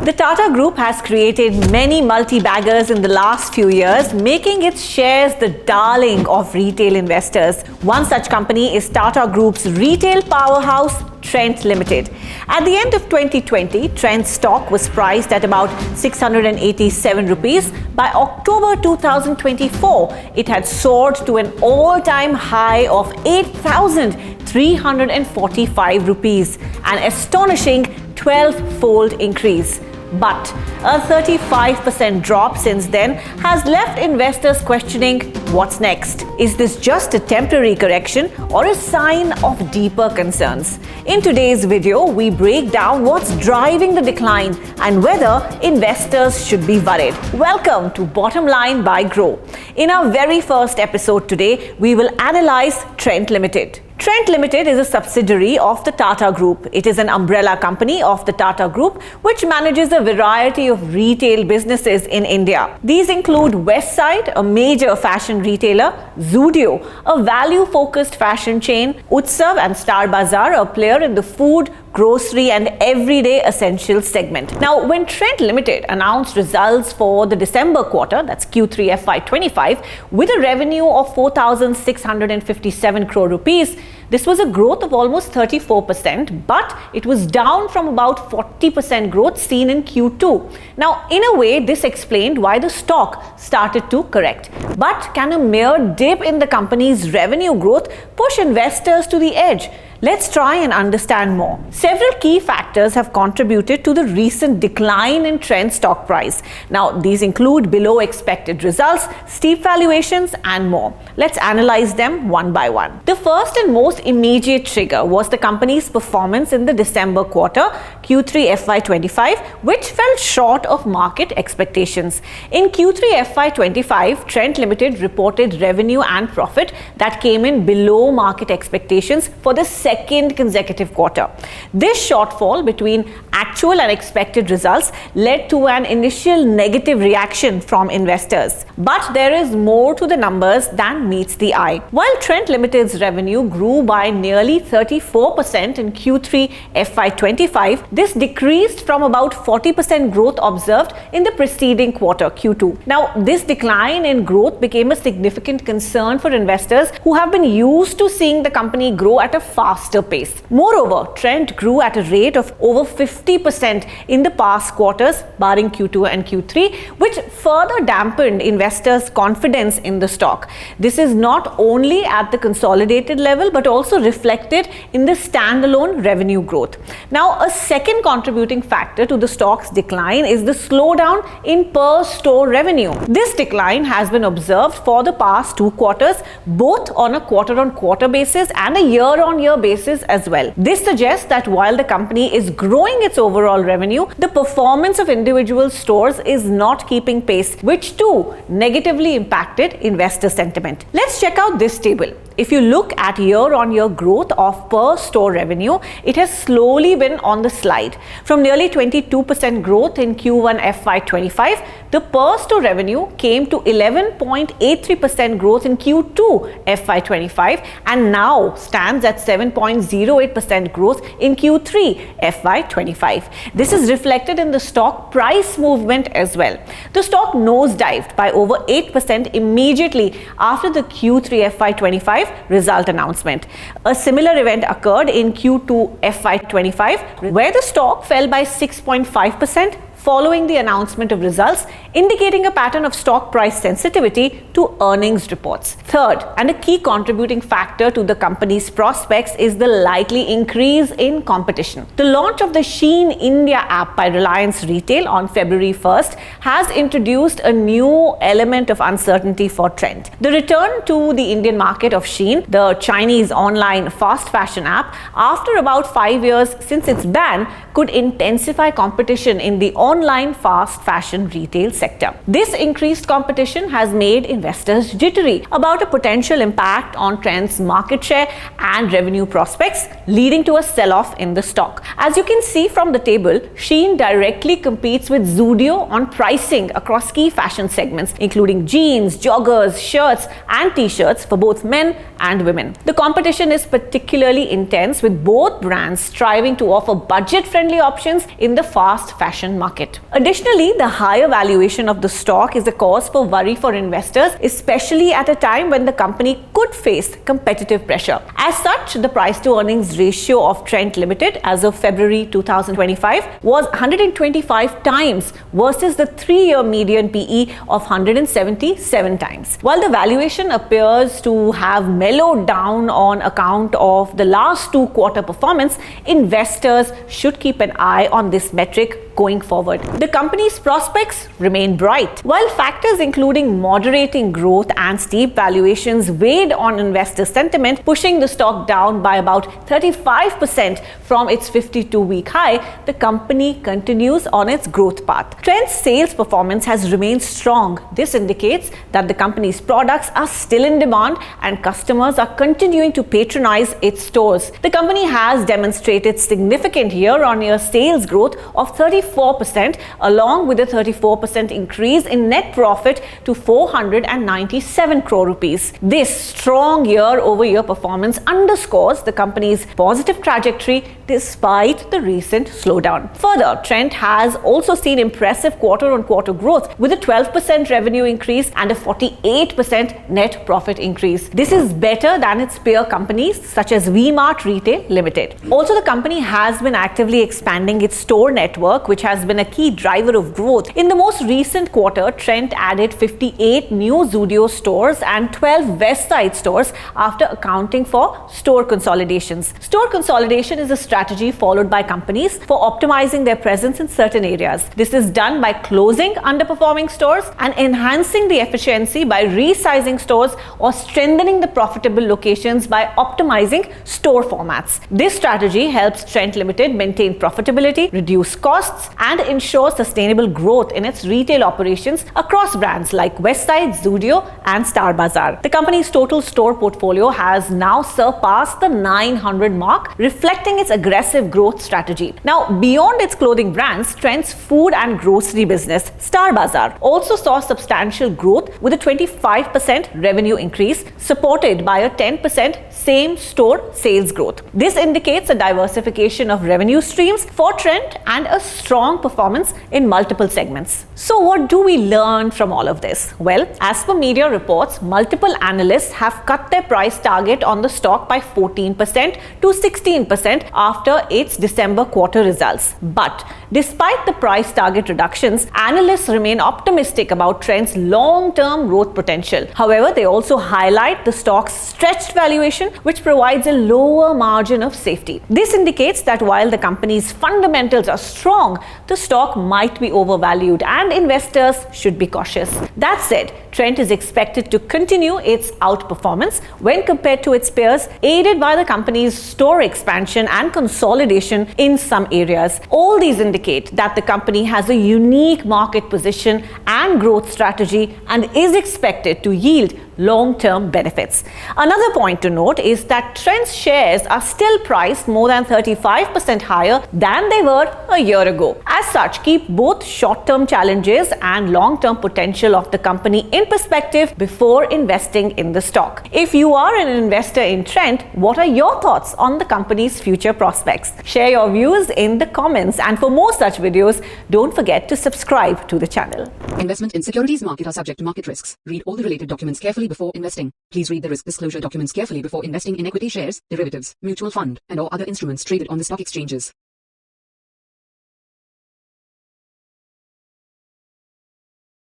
The Tata Group has created many multi-baggers in the last few years, making its shares the darling of retail investors. One such company is Tata Group's retail powerhouse, Trent Ltd. At the end of 2020, Trent's stock was priced at about 687 rupees. By October 2024, it had soared to an all-time high of 8,345 rupees, an astonishing 12-fold increase. But a 35% drop since then has left investors questioning what's next. Is this just a temporary correction or a sign of deeper concerns? In today's video, we break down what's driving the decline and whether investors should be worried. Welcome to Bottom Line by Crore. In our very first episode today, we will analyze Trent Ltd. Trent Ltd is a subsidiary of the Tata Group. It is an umbrella company of the Tata Group, which manages a variety of retail businesses in India. These include Westside, a major fashion retailer, Zudio, a value-focused fashion chain, Utsav and Star Bazaar, a player in the food, grocery and everyday essentials segment. Now, when Trent Ltd announced results for the December quarter, that's Q3 FY25, with a revenue of 4,657 crore rupees, this was a growth of almost 34%, but it was down from about 40% growth seen in Q2. Now, in a way, this explained why the stock started to correct. But can a mere dip in the company's revenue growth push investors to the edge? Let's try and understand more. Several key factors have contributed to the recent decline in Trent stock price. Now, these include below expected results, steep valuations, and more. Let's analyze them one by one. The first and most immediate trigger was the company's performance in the December quarter, Q3 FY25, which fell short of market expectations. In Q3 FY25, Trent Ltd reported revenue and profit that came in below market expectations for the second consecutive quarter. This shortfall between actual and expected results led to an initial negative reaction from investors. But there is more to the numbers than meets the eye. While Trent Ltd's revenue grew by nearly 34% in Q3 FY25, this decreased from about 40% growth observed in the preceding quarter, Q2. Now, this decline in growth became a significant concern for investors who have been used to seeing the company grow at a faster pace. Moreover, Trent grew at a rate of over 50% in the past quarters, barring Q2 and Q3, which further dampened investors' confidence in the stock. This is not only at the consolidated level, but also reflected in the standalone revenue growth. Now, a second contributing factor to the stock's decline is the slowdown in per-store revenue. This decline has been observed for the past 2 quarters, both on a quarter-on-quarter basis and a year-on-year basis as well. This suggests that while the company is growing its overall revenue, the performance of individual stores is not keeping pace, which too negatively impacted investor sentiment. Let's check out this table. If you look at year-on-year growth of per-store revenue, it has slowly been on the slide. From nearly 22% growth in Q1 FY25, the per-store revenue came to 11.83% growth in Q2 FY25 and now stands at 7.08% growth in Q3 FY25. This is reflected in the stock price movement as well. The stock nosedived by over 8% immediately after the Q3 FY25 result announcement. A similar event occurred in Q2 FY25, where the stock fell by 6.5% following the announcement of results, indicating a pattern of stock price sensitivity to earnings reports. Third, and a key contributing factor to the company's prospects is the likely increase in competition. The launch of the Shein India app by Reliance Retail on February 1st has introduced a new element of uncertainty for Trent. The return to the Indian market of Shein, the Chinese online fast fashion app, after about 5 years since its ban, could intensify competition in the online fast fashion retail sector. This increased competition has made investors jittery about a potential impact on Trent's market share and revenue prospects, leading to a sell-off in the stock. As you can see from the table, Shein directly competes with Zudio on pricing across key fashion segments, including jeans, joggers, shirts, and t-shirts for both men and women. The competition is particularly intense, with both brands striving to offer budget-friendly options in the fast fashion market. market. Additionally, the higher valuation of the stock is a cause for worry for investors, especially at a time when the company could face competitive pressure. As such, the price to earnings ratio of Trent Ltd as of February 2025 was 125 times versus the 3-year median PE of 177 times. While the valuation appears to have mellowed down on account of the last 2-quarter performance, investors should keep an eye on this metric going forward. The company's prospects remain bright. While factors including moderating growth and steep valuations weighed on investor sentiment, pushing the stock down by about 35% from its 52-week high, the company continues on its growth path. Trent's sales performance has remained strong. This indicates that the company's products are still in demand and customers are continuing to patronize its stores. The company has demonstrated significant year-on-year sales growth of 34%, along with a 34% increase in net profit to 497 crore rupees. This strong year-over-year performance underscores the company's positive trajectory despite the recent slowdown. Further, Trent has also seen impressive quarter-on-quarter growth with a 12% revenue increase and a 48% net profit increase. This is better than its peer companies such as Reliance Retail Limited. Also, the company has been actively expanding its store network, which has been a key driver of growth. In the most recent quarter, Trent added 58 new Zudio stores and 12 West Side stores after accounting for store consolidations. Store consolidation is a strategy followed by companies for optimizing their presence in certain areas. This is done by closing underperforming stores and enhancing the efficiency by resizing stores or strengthening the profitable locations by optimizing store formats. This strategy helps Trent Ltd maintain profitability, reduce costs, and ensure sustainable growth in its retail operations across brands like Westside, Zudio, and Star Bazaar. The company's total store portfolio has now surpassed the 900 mark, reflecting its aggressive growth strategy. Now, beyond its clothing brands, Trent's food and grocery business, Star Bazaar, also saw substantial growth with a 25% revenue increase, supported by a 10% same-store sales growth. This indicates a diversification of revenue streams for Trent and a strong performance in multiple segments. So what do we learn from all of this? Well, as per media reports, multiple analysts have cut their price target on the stock by 14% to 16% after its December quarter results. But despite the price target reductions, analysts remain optimistic about Trent's long-term growth potential. However, they also highlight the stock's stretched valuation, which provides a lower margin of safety. This indicates that while the company's fundamentals are strong, the stock might be overvalued and investors should be cautious. That said, Trent is expected to continue its outperformance when compared to its peers, aided by the company's store expansion and consolidation in some areas. All these indicate that the company has a unique market position and growth strategy and is expected to yield long-term benefits. Another point to note is that Trent's shares are still priced more than 35% higher than they were a year ago. As such, keep both short-term challenges and long-term potential of the company in perspective before investing in the stock. If you are an investor in Trent, what are your thoughts on the company's future prospects? Share your views in the comments, and for more such videos, don't forget to subscribe to the channel. Investment in securities market are subject to market risks. Read all the related documents carefully before investing. Please read the risk disclosure documents carefully before investing in equity shares, derivatives, mutual fund, and or other instruments traded on the stock exchanges.